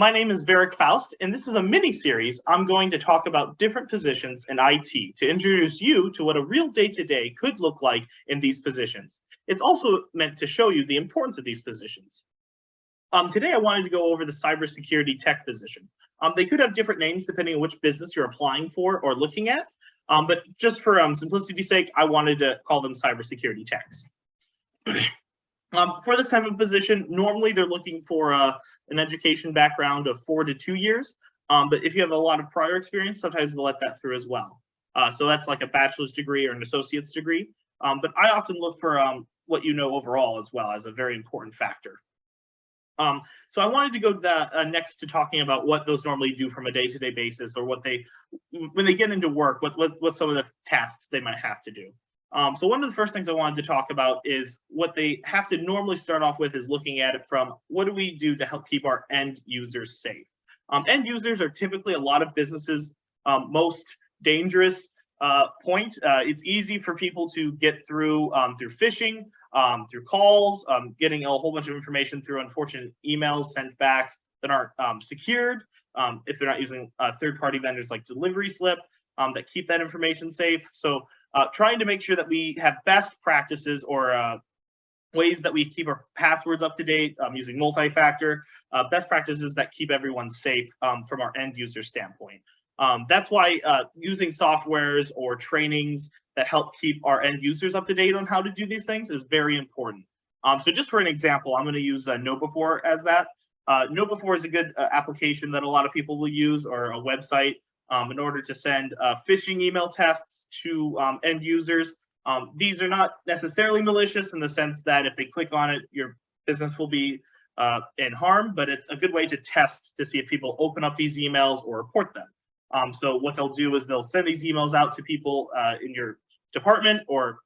My name is Verrick Foust, and this is a mini-series. I'm going to talk about different positions in IT to introduce you to what a real day-to-day could look like in these positions. It's also meant to show you the importance of these positions. Today, I wanted to go over the cybersecurity tech position. They could have different names depending on which business you're applying for or looking at, but just for simplicity's sake, I wanted to call them cybersecurity techs. For this type of position, normally they're looking for an education background of 4 to 2 years, but if you have a lot of prior experience, sometimes they'll let that through as well. So that's like a bachelor's degree or an associate's degree, but I often look for what you know overall as well as a very important factor. So I wanted to go next to talking about what those normally do from a day-to-day basis, or what when they get into work, what some of the tasks they might have to do. So one of the first things I wanted to talk about is what they have to normally start off with is looking at it from what do we do to help keep our end users safe. End users are typically a lot of businesses' most dangerous point. It's easy for people to get through phishing, through calls, getting a whole bunch of information through unfortunate emails sent back that aren't secured, if they're not using third-party vendors like delivery slip that keep that information safe. So trying to make sure that we have best practices or ways that we keep our passwords up to date using multi-factor, best practices that keep everyone safe from our end user standpoint. That's why using softwares or trainings that help keep our end users up to date on how to do these things is very important. So just for an example, I'm going to use KnowBe4 as that. KnowBe4 is a good application that a lot of people will use, or a website, in order to send phishing email tests to end users. These are not necessarily malicious in the sense that if they click on it, your business will be in harm, but it's a good way to test to see if people open up these emails or report them. So what they'll do is they'll send these emails out to people in your department or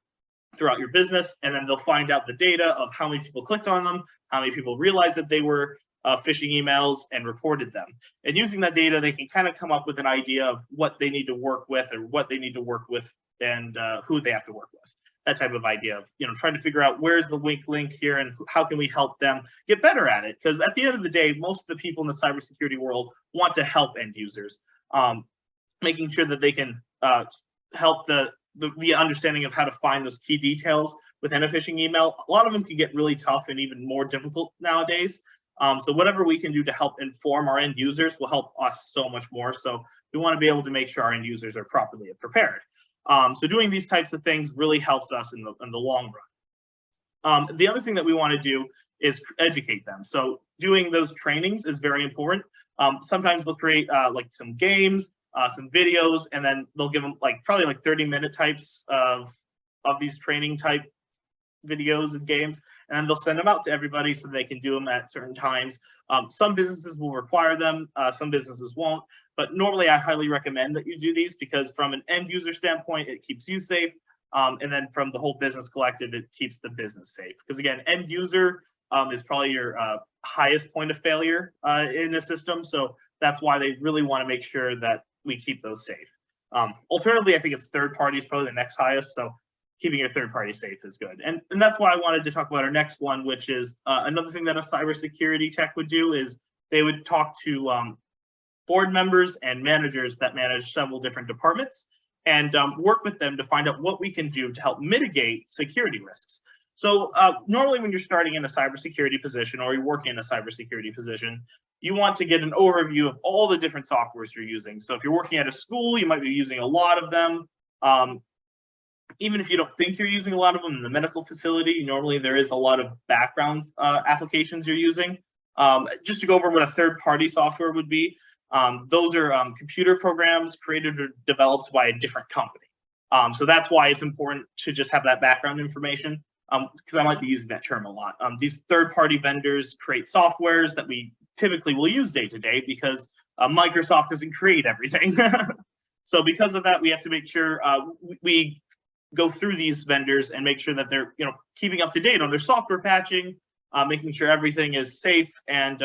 throughout your business, and then they'll find out the data of how many people clicked on them, how many people realized that they were phishing emails and reported them. And using that data, they can kind of come up with an idea of what they need to work with, or what they need to work with, and who they have to work with. That type of idea of, trying to figure out where's the weak link here and how can we help them get better at it. Because at the end of the day, most of the people in the cybersecurity world want to help end users, making sure that they can help the understanding of how to find those key details within a phishing email. A lot of them can get really tough and even more difficult nowadays. So whatever we can do to help inform our end users will help us so much more. So we want to be able to make sure our end users are properly prepared. So doing these types of things really helps us in the long run. The other thing that we want to do is educate them. So doing those trainings is very important. Sometimes they'll create like some games, some videos, and then they'll give them probably 30-minute types of these training type videos and games, and they'll send them out to everybody so they can do them at certain times. Some businesses will require them, some businesses won't, but normally I highly recommend that you do these, because from an end user standpoint, it keeps you safe, and then from the whole business collective, it keeps the business safe. Because again, end user is probably your highest point of failure in the system, so that's why they really want to make sure that we keep those safe. Alternatively, I think it's third party is probably the next highest, so keeping your third party safe is good. And that's why I wanted to talk about our next one, which is another thing that a cybersecurity tech would do is they would talk to board members and managers that manage several different departments and work with them to find out what we can do to help mitigate security risks. So normally when you're starting in a cybersecurity position or you're working in a cybersecurity position, you want to get an overview of all the different softwares you're using. So if you're working at a school, you might be using a lot of them. Even if you don't think you're using a lot of them in the medical facility, normally there is a lot of background applications you're using. Just to go over what a third-party software would be, those are computer programs created or developed by a different company. So that's why it's important to just have that background information, because I might be using that term a lot. These third-party vendors create softwares that we typically will use day-to-day because Microsoft doesn't create everything. So because of that, we have to make sure we go through these vendors and make sure that they're keeping up to date on their software patching, making sure everything is safe, and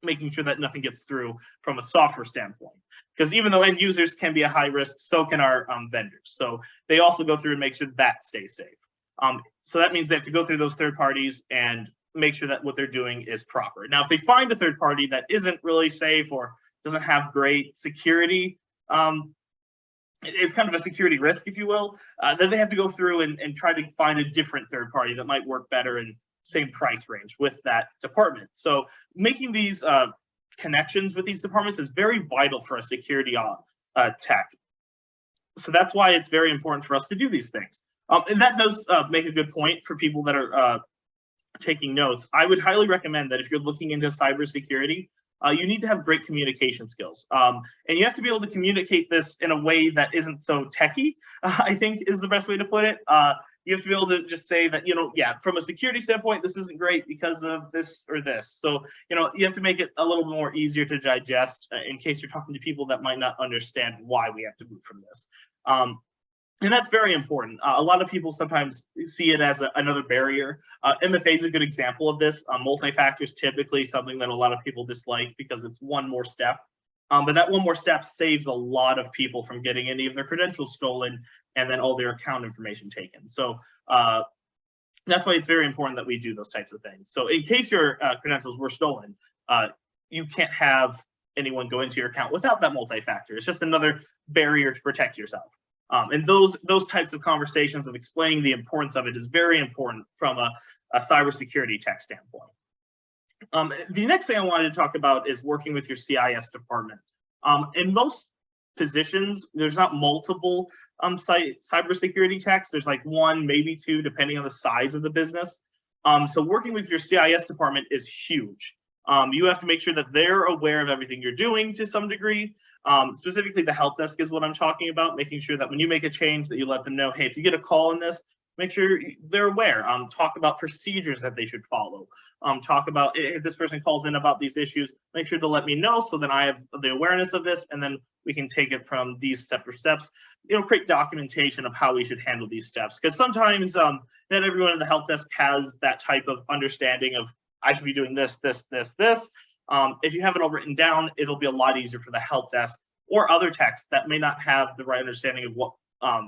making sure that nothing gets through from a software standpoint. Because even though end users can be a high risk, so can our vendors. So they also go through and make sure that stays safe. So that means they have to go through those third parties and make sure that what they're doing is proper. Now, if they find a third party that isn't really safe or doesn't have great security, it's kind of a security risk, if you will, then they have to go through and try to find a different third party that might work better in same price range with that department. So making these connections with these departments is very vital for a security tech. So that's why it's very important for us to do these things. And that does make a good point for people that are taking notes. I would highly recommend that if you're looking into cybersecurity, you need to have great communication skills. And you have to be able to communicate this in a way that isn't so techy, I think is the best way to put it. You have to be able to just say that, yeah, from a security standpoint, this isn't great because of this or this. So, you have to make it a little more easier to digest in case you're talking to people that might not understand why we have to move from this. And that's very important. A lot of people sometimes see it as another barrier. MFA is a good example of this. Multi-factor is typically something that a lot of people dislike because it's one more step. But that one more step saves a lot of people from getting any of their credentials stolen and then all their account information taken. So that's why it's very important that we do those types of things. So in case your credentials were stolen, you can't have anyone go into your account without that multi-factor. It's just another barrier to protect yourself. And those types of conversations of explaining the importance of it is very important from a cybersecurity tech standpoint. The next thing I wanted to talk about is working with your CIS department. In most positions, there's not multiple cybersecurity techs. There's like one, maybe two, depending on the size of the business. So working with your CIS department is huge. You have to make sure that they're aware of everything you're doing to some degree. Specifically, the help desk is what I'm talking about, making sure that when you make a change that you let them know, hey, if you get a call in this, make sure they're aware. Talk about procedures that they should follow. Talk about if this person calls in about these issues, make sure to let me know so that I have the awareness of this, and then we can take it from these separate steps. Create documentation of how we should handle these steps. Because sometimes not everyone in the help desk has that type of understanding of I should be doing this, this, this, this. If you have it all written down, it'll be a lot easier for the help desk or other techs that may not have the right understanding of what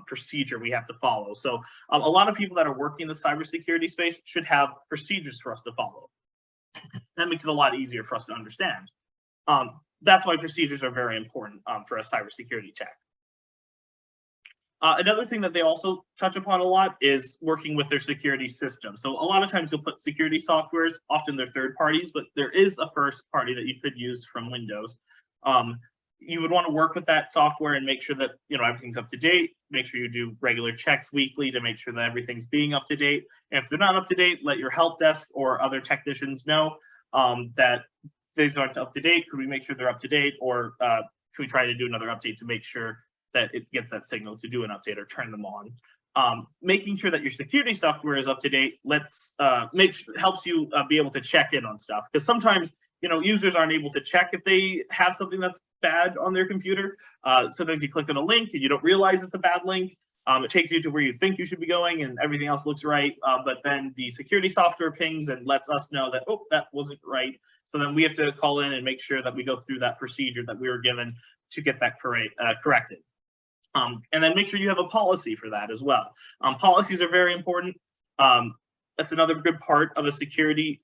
procedure we have to follow. So a lot of people that are working in the cybersecurity space should have procedures for us to follow. That makes it a lot easier for us to understand. That's why procedures are very important for a cybersecurity tech. Another thing that they also touch upon a lot is working with their security system. So a lot of times you'll put security softwares, often they're third parties, but there is a first party that you could use from Windows. You would want to work with that software and make sure that everything's up to date. Make sure you do regular checks weekly to make sure that everything's being up to date. And if they're not up to date, let your help desk or other technicians know that these aren't up to date. Could we make sure they're up to date, or can we try to do another update to make sure that it gets that signal to do an update or turn them on? Making sure that your security software is up to date helps you be able to check in on stuff, because sometimes users aren't able to check if they have something that's bad on their computer. Sometimes you click on a link and you don't realize it's a bad link. It takes you to where you think you should be going and everything else looks right, but then the security software pings and lets us know that, oh, that wasn't right. So then we have to call in and make sure that we go through that procedure that we were given to get that corrected. And then make sure you have a policy for that as well. Policies are very important. That's another good part of a cybersecurity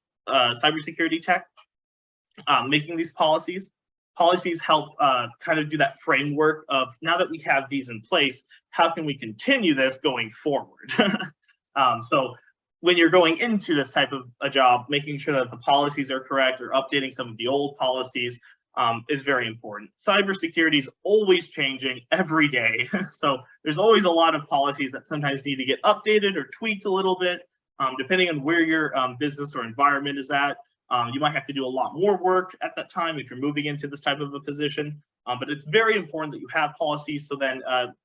tech. Making these policies help kind of do that framework of, now that we have these in place, how can we continue this going forward? So when you're going into this type of a job, making sure that the policies are correct or updating some of the old policies is very important. Cybersecurity is always changing every day. So there's always a lot of policies that sometimes need to get updated or tweaked a little bit, depending on where your business or environment is at. You might have to do a lot more work at that time if you're moving into this type of a position. But it's very important that you have policies, so then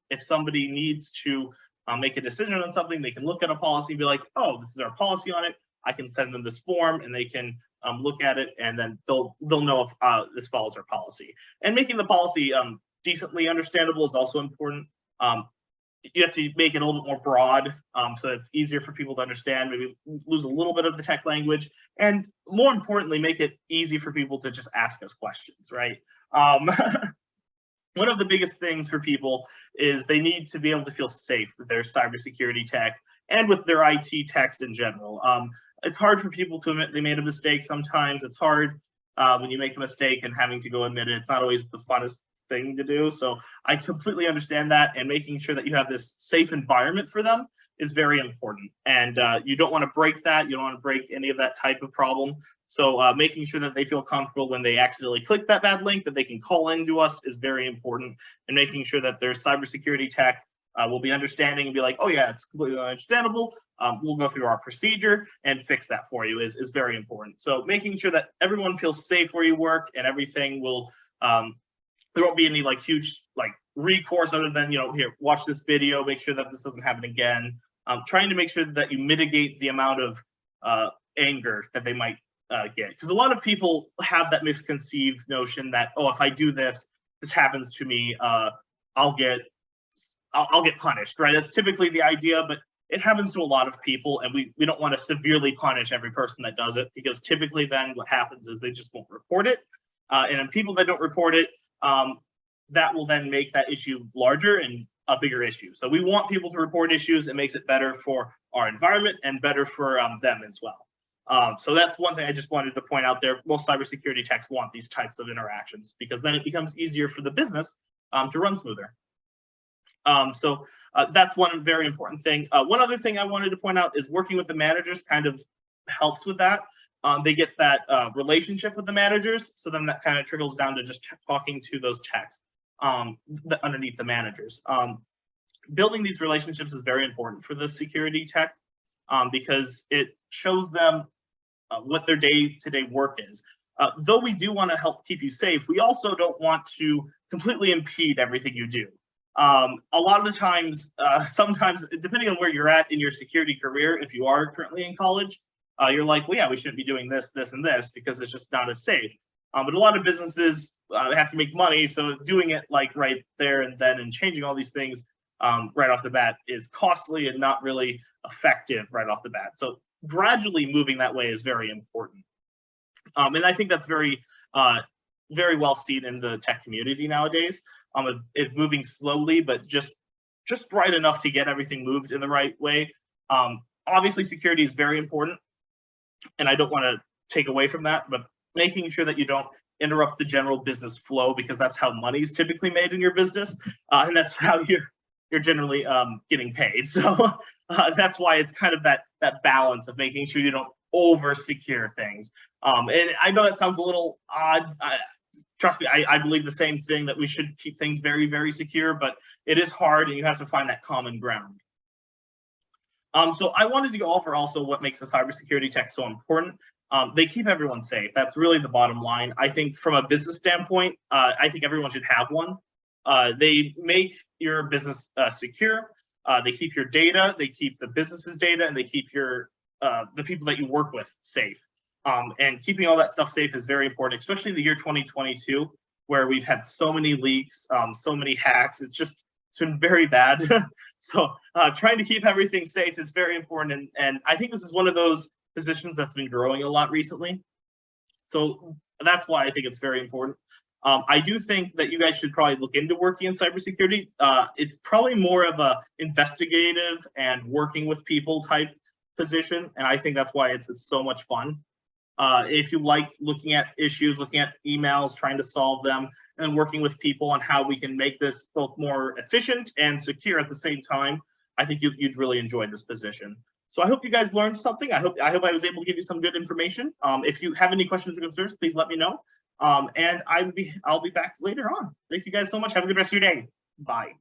if somebody needs to make a decision on something, they can look at a policy and be like, oh, this is our policy on it. I can send them this form and they can look at it, and then they'll know if this follows our policy. And making the policy decently understandable is also important. You have to make it a little bit more broad, so it's easier for people to understand, maybe lose a little bit of the tech language, and more importantly, make it easy for people to just ask us questions, right? One of the biggest things for people is they need to be able to feel safe with their cybersecurity tech and with their IT techs in general. it's hard for people to admit they made a mistake sometimes. It's hard when you make a mistake and having to go admit it. It's not always the funnest thing to do. So I completely understand that, and making sure that you have this safe environment for them is very important. And you don't want to break that. You don't want to break any of that type of problem. So making sure that they feel comfortable when they accidentally click that bad link, that they can call into us, is very important. And making sure that their cybersecurity tech will be understanding and be like, oh yeah, it's completely understandable. We'll go through our procedure and fix that for you is very important. So making sure that everyone feels safe where you work, and everything will, there won't be any like huge like recourse other than, here, watch this video, make sure that this doesn't happen again. Trying to make sure that you mitigate the amount of anger that they might get. Because a lot of people have that misconceived notion that, oh, if I do this, this happens to me, I'll get punished, right? That's typically the idea, but it happens to a lot of people, and we don't want to severely punish every person that does it, because typically then what happens is they just won't report it. And then people that don't report it, that will then make that issue larger and a bigger issue. So we want people to report issues. It makes it better for our environment and better for them as well. So that's one thing I just wanted to point out there. Most cybersecurity techs want these types of interactions, because then it becomes easier for the business to run smoother. So that's one very important thing. One other thing I wanted to point out is working with the managers kind of helps with that. They get that relationship with the managers, so then that kind of trickles down to just talking to those techs underneath the managers. Building these relationships is very important for the security tech, because it shows them what their day-to-day work is. Though we do want to help keep you safe, we also don't want to completely impede everything you do. A lot of the times, sometimes, depending on where you're at in your security career, if you are currently in college, you're like, well, yeah, we shouldn't be doing this, this, and this, because it's just not as safe. But a lot of businesses have to make money, so doing it like right there and then and changing all these things right off the bat is costly and not really effective right off the bat. So gradually moving that way is very important. And I think that's very well seen in the tech community nowadays. It's moving slowly, but just right enough to get everything moved in the right way. Obviously, security is very important, and I don't want to take away from that, but making sure that you don't interrupt the general business flow, because that's how money is typically made in your business, and that's how you're generally getting paid. So that's why it's kind of that balance of making sure you don't over secure things. And I know that sounds a little odd. Trust me, I believe the same thing, that we should keep things very, very secure, but it is hard, and you have to find that common ground. So I wanted to go over also what makes the cybersecurity tech so important. They keep everyone safe. That's really the bottom line. I think from a business standpoint, I think everyone should have one. They make your business secure. They keep your data, they keep the business's data, and they keep your the people that you work with safe. And keeping all that stuff safe is very important, especially in the year 2022, where we've had so many leaks, so many hacks. It's been very bad. So trying to keep everything safe is very important. And I think this is one of those positions that's been growing a lot recently. So that's why I think it's very important. I do think that you guys should probably look into working in cybersecurity. It's probably more of a investigative and working with people type position. And I think that's why it's so much fun. If you like looking at issues, looking at emails, trying to solve them, and working with people on how we can make this both more efficient and secure at the same time, I think you'd really enjoy this position. So I hope you guys learned something. I hope I was able to give you some good information. If you have any questions or concerns, please let me know. And I'll be back later on. Thank you guys so much. Have a good rest of your day. Bye.